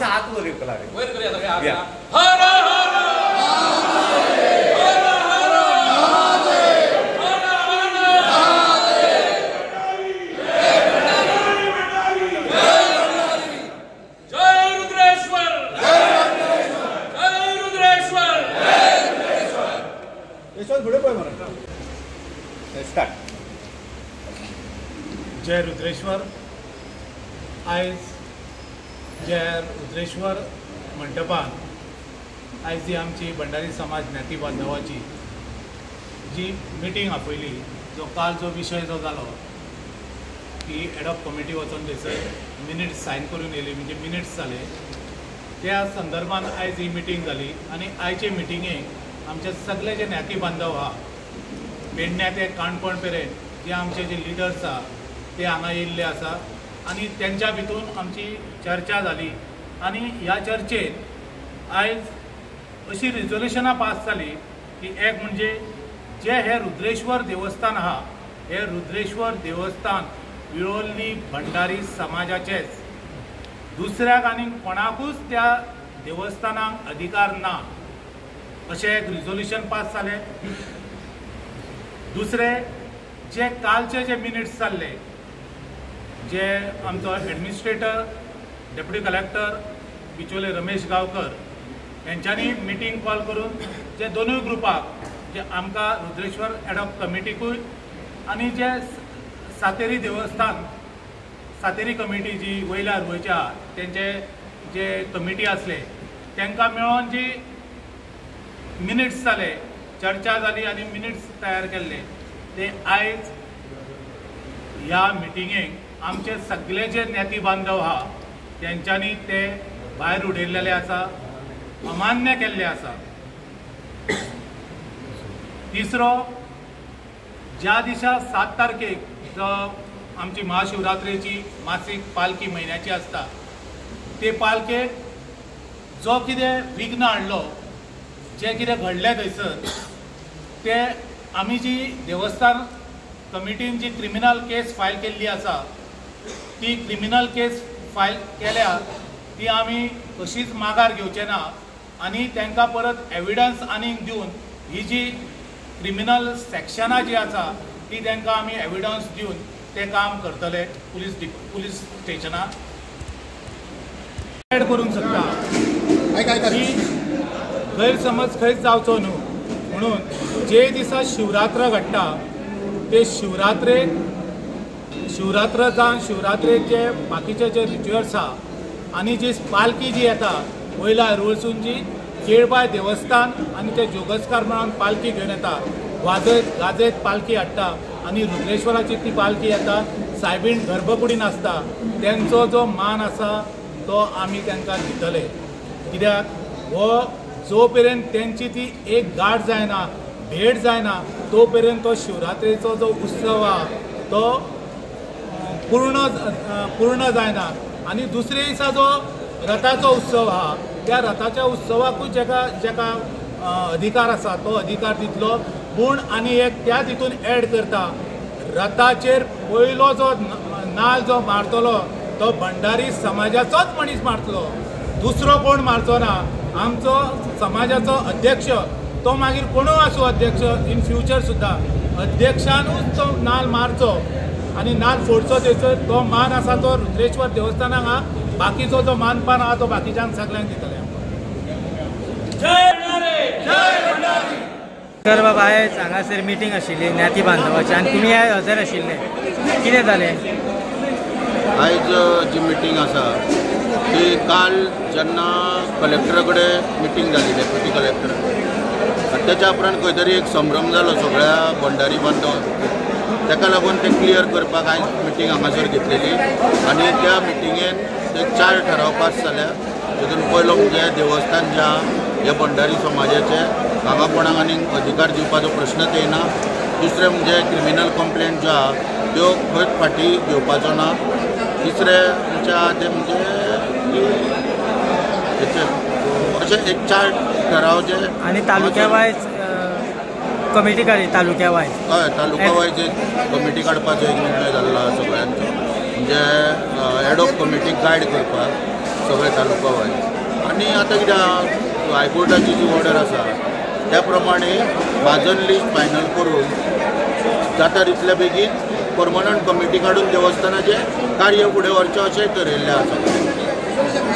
मातशें हात वयर केला वयर करूया सगळे हात. या. हर हर जय रुद्रेश्वर. आयज जय रुद्रेश्वर मंडपान आयज जी आमची भंडारी समाज ज्ञाती बांधवाची जी मिटींग आपयली, जो काल जो विशय जो जालो की एडॉप कमिटी वचून थंयसर मिनिट्स सायन करून येयली, म्हणजे मिनिट्स जाले, त्या संदर्भान आयज ही मिटींग जाली. आनी आयचे मिटिंगेक आमचे सगळे जे ज्ञाती बांधव आहा पेडण्या ते काणकोण पर्यंत जे आमचे जे लिडर्स आहा ते हांगा येयल्ले आसा आनी तेंच्या भितून आमची चर्चा जाली. आनी ह्या चर्चेत आयज अशी रिजोल्युशनां पास जाली की एक म्हणजे जे हे रुद्रेश्वर देवस्थान आहा हे रुद्रेश्वर देवस्थान विळोल्ली भंडारी समाजाचेच, दुसऱ्याक आनी कोणाकूच त्या देवस्थानाक अधिकार ना अशें एक रिजोल्युशन पास जालें. दुसरे जे कालचे जे मिनिट्स जाल्ले, जे आमचो administrator deputy collector Bicholim Ramesh Gaonkar यांच्यानी मिटींग कॉल करून जे दोनूय ग्रुपाक, जे आमकां रुद्रेश्वर एडॉप कमिटीकूय आनी जे सातेरी देवस्थान सातेरी कमिटी जी वयल्यार गोंयच्या तेंचे जे कमिटी आसले तांकां मेळोन जी मिनिट्स जाले, चर्चा जाली आनी मिनिट्स तयार केल्ले, ते आयज ह्या मिटिंगेक आमचे सगळे जे ज्ञाती बांधव आहा तेंच्यांनी ते भायर उडयल्लेले आसा, अमान्य केल्ले आसा. तिसरो, ज्या दिसा 7 तारखेक जो आमची महाशिवरात्रेची मासीक पालखी म्हयन्याची आसता, ते पालखेक जो कितें विघ्न हाडलो, जे कितें घडलें थंयसर, ते आमी जी देवस्थान कमिटीन जी क्रिमिनल केस फायल केल्ली आसा ती क्रिमिनल केस फायल केल्या ती आमी कशीच माघार घेवचे ना आनी तांकां परत एविडन्स आनीक दिवन ही जी क्रिमिनल सेक्शनां जी आसा ती तांकां आमी एविडन्स दिवन ते काम करतले. पुलीस स्टेशनाक एड करूंक शकता की गैरसमज खंयच जावचो न्हू म्हणून जे दिसा शिवरात्र घडटा ते शिवरात्रेक शिवरात्रेक जे बाकीचे जे रिच्युअल्स आहा आनी जी पालखी जी येता वयल्यार वचून जी केळबाय देवस्थान आनी ते जोगस्कार म्हणून पालखी घेवन येता, वाजयत गाजयत पालखी हाडटा आनी रुद्रेश्वराची ती पालखी येता, सायबीण गर्भकुडीन आसता, तेंचो जो मान आसा तो आमी तांकां दितले. कित्याक हो जो पर्यंत तेंची ती एक गाठ जायना, भेट जायना, तो पर्यंत तो शिवरात्रेचो जो उत्सव आहा तो पूर्ण जायना. आनी दुसरे दिसा जो रथाचो उत्सव आहा त्या रथाच्या उत्सवाकूय जेका अधिकार आसा तो अधिकार दितलो. पूण आनी एक त्या तितून एड करता, रथाचेर पयलो जो नाल जो मारतलो तो भंडारी समाजाचोच मनीस मारतलो, दुसरो कोण मारचो ना. आमचो समाजाचो अध्यक्ष तो मागीर कोणूय आसूं अध्यक्ष इन फ्युचर सुद्दां, अध्यक्षानूच तो नाल मारचो आनी नाल फोडचो. थंयसर तो मान आसा तो रुद्रेश्वर देवस्थानाक आहा, बाकीचो जो मानपान आहा तो बाकीच्यांक सगळ्यांक दितले. तर बाबा आयज हांगासर मिटींग आशिल्ली ज्ञाती बांधवाची आनी तुमी आयज हजर आशिल्ले, कितें जालें? आयज जी मिटींग आसा ती काल जेन्ना कलेक्टरा कडेन मिटींग जाली डेप्युटी कलेक्टर, त्याच्या उपरांत खंय तरी एक संभ्रम जालो सगळ्या भंडारी बांधवांक, ताका लागून ते क्लियर करपाक आयज मिटींग हांगासर घेतलेली. आनी त्या मिटींगेन ते 4 ठराव पास जाल्या. तितून पयलो म्हणजे देवस्थान जे आहा हे भंडारी समाजाचे, हांगा कोणाक आनीक अधिकार दिवपाचो प्रश्नच येना. दुसरें म्हणजे क्रिमिनल कंप्लेंट ज्यो आहा त्यो खंयच फाटीं घेवपाचो ना. तिसरें म्हणजे अशे एक 4 ठराव जे आनी तालुक्या वायज कमिटी काडी, तालुक्या वायज हय तालुका वायज एक कमिटी काडपाचो एक निर्णय जाल्लो सगळ्यांचो, म्हणजे एडॉप कमिटीक गायड करपाक सगळे तालुका वायज आनी आतां कित्याक हायकोर्टाची जी ऑर्डर आसा त्या प्रमाणे भाजन लिस्ट फायनल करून जाता तितल्या बेगीन परमनंट कमिटी काडून देवस्थानाचें कार्य फुडें व्हरचें अशेंय ठरयल्लें आसा.